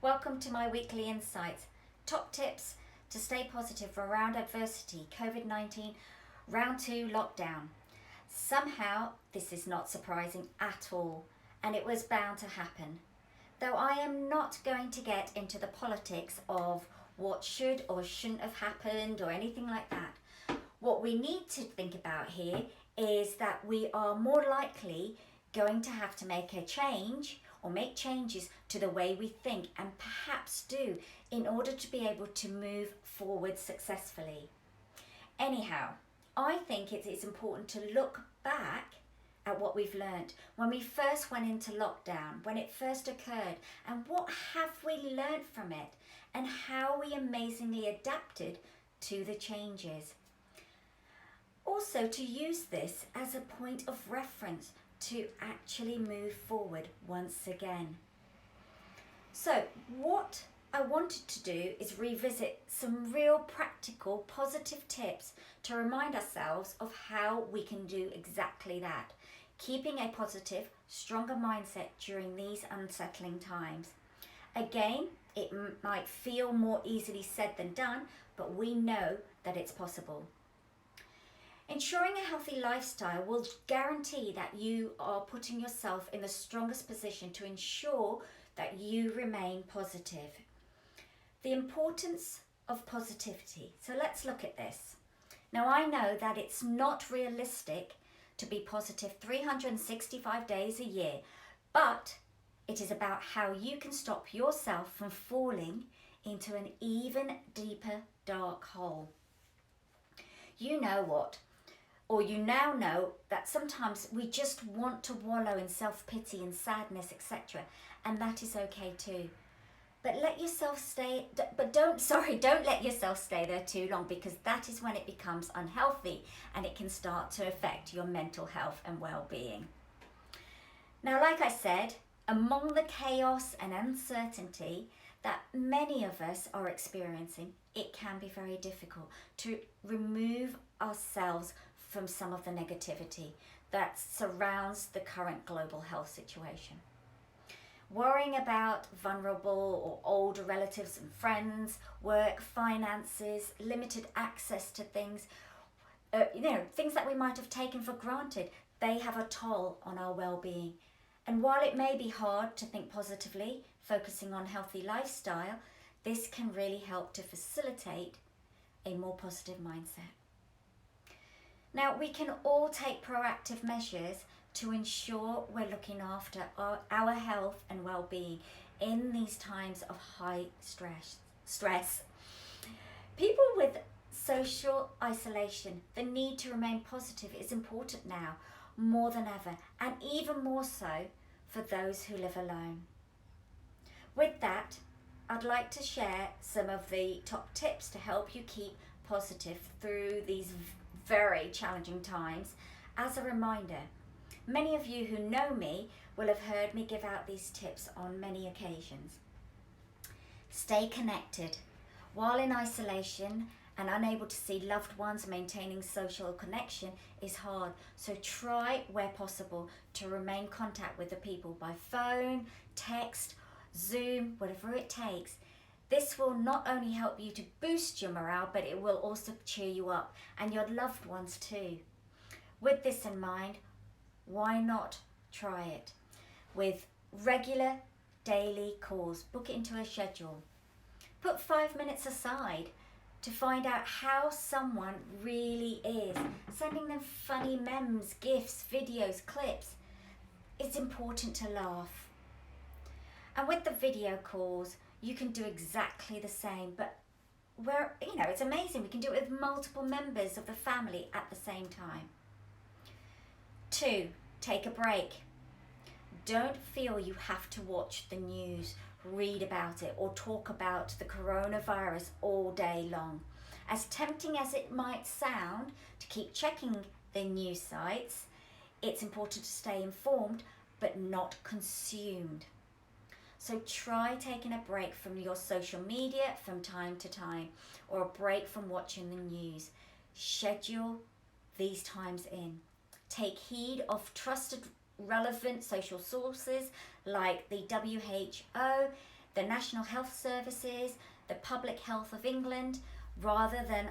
Welcome to my weekly insights. Top tips to stay positive around adversity, Covid-19 Round 2 lockdown. Somehow, this is not surprising at all, and it was bound to happen. Though I am not going to get into the politics of what should or shouldn't have happened or anything like that. What we need to think about here is that we are more likely going to have to make a change or make changes to the way we think and perhaps do in order to be able to move forward successfully. Anyhow, I think it is important to look back at what we've learned when we first went into lockdown, when it first occurred, and what have we learned from it and how we amazingly adapted to the changes. Also, to use this as a point of reference to actually move forward once again. So what I wanted to do is revisit some real practical positive tips to remind ourselves of how we can do exactly that, keeping a positive, stronger mindset during these unsettling times. Again, it might feel more easily said than done, but we know that it's possible. Ensuring a healthy lifestyle will guarantee that you are putting yourself in the strongest position to ensure that you remain positive. The importance of positivity. So let's look at this. Now I know that it's not realistic to be positive 365 days a year, but it is about how you can stop yourself from falling into an even deeper dark hole. You know what? Or you now know that sometimes we just want to wallow in self-pity and sadness, etc. And that is okay too. But don't let yourself stay there too long, because that is when it becomes unhealthy and it can start to affect your mental health and well-being. Now, like I said, among the chaos and uncertainty that many of us are experiencing, it can be very difficult to remove ourselves from some of the negativity that surrounds the current global health situation. Worrying about vulnerable or older relatives and friends, work, finances, limited access to things, things that we might have taken for granted, they have a toll on our well-being. And while it may be hard to think positively, focusing on healthy lifestyle, this can really help to facilitate a more positive mindset. Now, we can all take proactive measures to ensure we're looking after our health and well-being in these times of high stress. People with social isolation, the need to remain positive is important now, more than ever, and even more so for those who live alone. With that, I'd like to share some of the top tips to help you keep positive through these very challenging times. As a reminder, many of you who know me will have heard me give out these tips on many occasions. Stay connected. While in isolation and unable to see loved ones, maintaining social connection is hard. So try, where possible, to remain in contact with the people by phone, text, Zoom, whatever it takes. This will not only help you to boost your morale, but it will also cheer you up and your loved ones too. With this in mind, why not try it? With regular daily calls, book it into a schedule. Put 5 minutes aside to find out how someone really is. Sending them funny memes, gifs, videos, clips. It's important to laugh. And with the video calls, you can do exactly the same, but it's amazing. We can do it with multiple members of the family at the same time. 2, take a break. Don't feel you have to watch the news, read about it, or talk about the coronavirus all day long. As tempting as it might sound to keep checking the news sites, it's important to stay informed, but not consumed. So try taking a break from your social media from time to time, or a break from watching the news. Schedule these times in. Take heed of trusted relevant social sources like the WHO, the National Health Services, the Public Health of England, rather than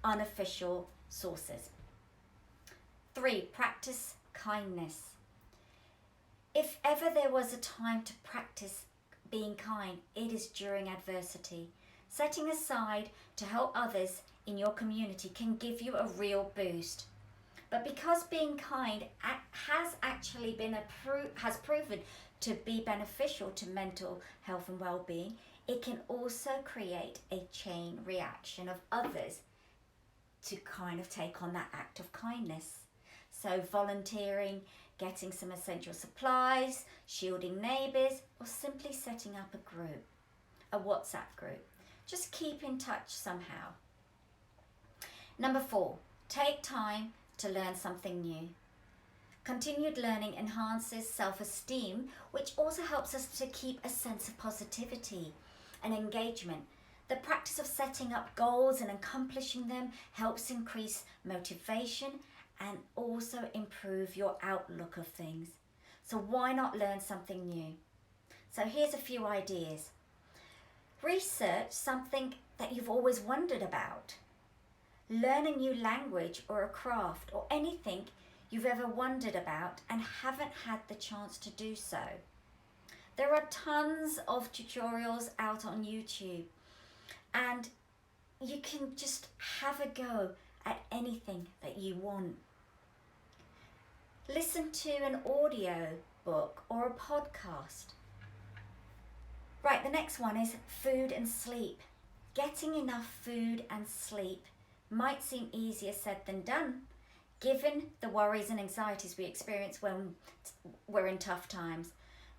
unofficial sources. 3, practice kindness. If ever there was a time to practice being kind, it is during adversity. Setting aside to help others in your community can give you a real boost. But because being kind has actually been has proven to be beneficial to mental health and well-being, it can also create a chain reaction of others to kind of take on that act of kindness. So volunteering, getting some essential supplies, shielding neighbours, or simply setting up a group, a WhatsApp group. Just keep in touch somehow. Number 4, take time to learn something new. Continued learning enhances self-esteem, which also helps us to keep a sense of positivity and engagement. The practice of setting up goals and accomplishing them helps increase motivation and also improve your outlook of things. So why not learn something new? So here's a few ideas. Research something that you've always wondered about. Learn a new language or a craft or anything you've ever wondered about and haven't had the chance to do so. There are tons of tutorials out on YouTube, and you can just have a go at anything that you want. Listen to an audio book or a podcast. Right, the next one is food and sleep. Getting enough food and sleep might seem easier said than done, given the worries and anxieties we experience when we're in tough times.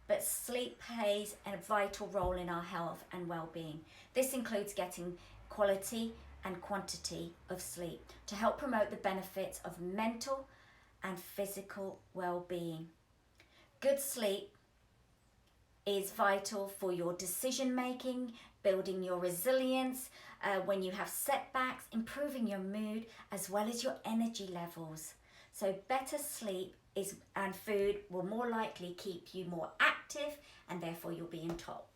But sleep plays a vital role in our health and well-being. This includes getting quality and quantity of sleep to help promote the benefits of mental and physical well-being. Good sleep is vital for your decision-making, building your resilience when you have setbacks, improving your mood, as well as your energy levels. So better sleep and food will more likely keep you more active, and therefore you'll be in top.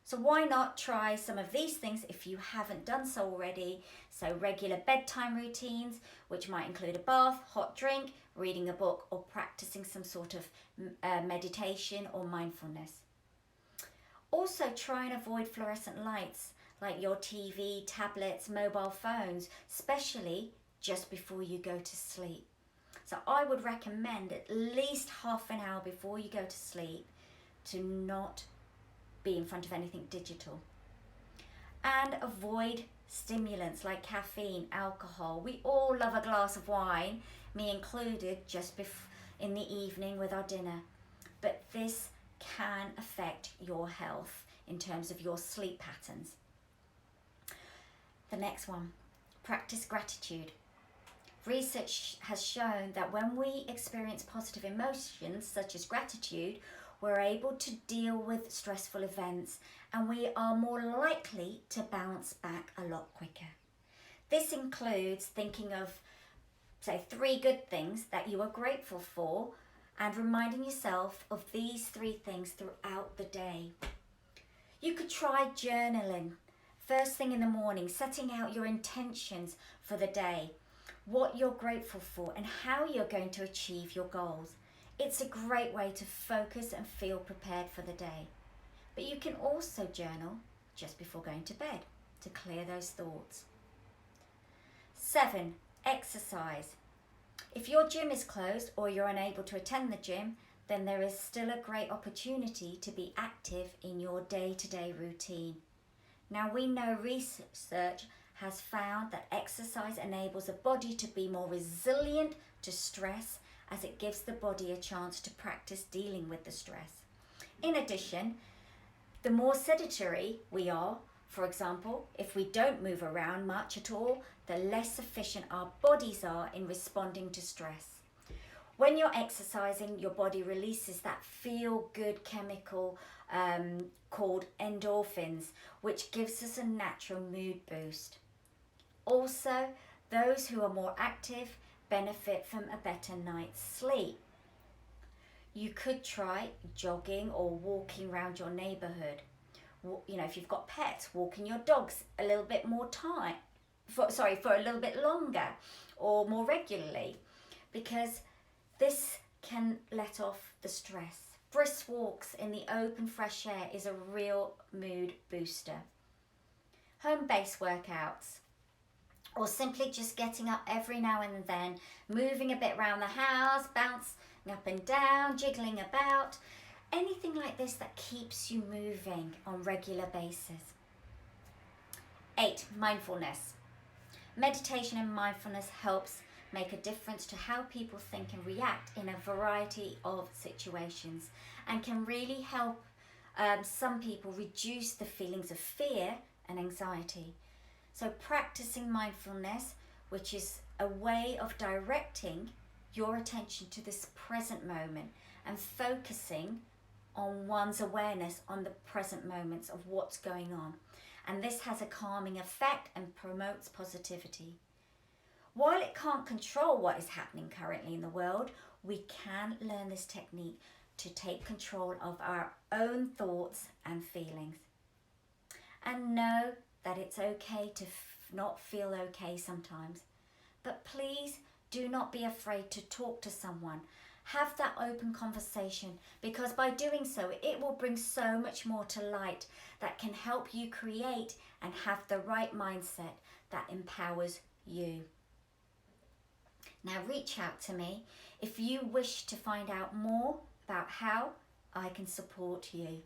So why not try some of these things if you haven't done so already? So regular bedtime routines, which might include a bath, hot drink, reading a book, or practicing some sort of meditation or mindfulness. Also try and avoid fluorescent lights like your TV, tablets, mobile phones, especially just before you go to sleep. So I would recommend at least half an hour before you go to sleep to not be in front of anything digital. And avoid stimulants like caffeine, alcohol. We all love a glass of wine, me included, just in the evening with our dinner. But this can affect your health in terms of your sleep patterns. The next one, practice gratitude. Research has shown that when we experience positive emotions such as gratitude, we're able to deal with stressful events and we are more likely to bounce back a lot quicker. This includes thinking of, say, 3 good things that you are grateful for and reminding yourself of these 3 things throughout the day. You could try journaling first thing in the morning, setting out your intentions for the day, what you're grateful for and how you're going to achieve your goals. It's a great way to focus and feel prepared for the day. But you can also journal just before going to bed to clear those thoughts. 7, exercise. If your gym is closed or you're unable to attend the gym, then there is still a great opportunity to be active in your day-to-day routine. Now we know research has found that exercise enables the body to be more resilient to stress, as it gives the body a chance to practice dealing with the stress. In addition, the more sedentary we are, for example, if we don't move around much at all, the less efficient our bodies are in responding to stress. When you're exercising, your body releases that feel-good chemical called endorphins, which gives us a natural mood boost. Also, those who are more active benefit from a better night's sleep. You could try jogging or walking around your neighbourhood. You know, if you've got pets, walking your dogs a little bit more time, for a little bit longer or more regularly, because this can let off the stress. Brisk walks in the open fresh air is a real mood booster. Home-based workouts, or simply just getting up every now and then, moving a bit around the house, bouncing up and down, jiggling about, anything like this that keeps you moving on regular basis. 8, mindfulness. Meditation and mindfulness helps make a difference to how people think and react in a variety of situations, and can really help some people reduce the feelings of fear and anxiety. So practicing mindfulness, which is a way of directing your attention to this present moment and focusing on one's awareness on the present moments of what's going on. And this has a calming effect and promotes positivity. While it can't control what is happening currently in the world, we can learn this technique to take control of our own thoughts and feelings. And know that it's okay to not feel okay sometimes. But please do not be afraid to talk to someone. Have that open conversation, because by doing so, it will bring so much more to light that can help you create and have the right mindset that empowers you. Now reach out to me if you wish to find out more about how I can support you.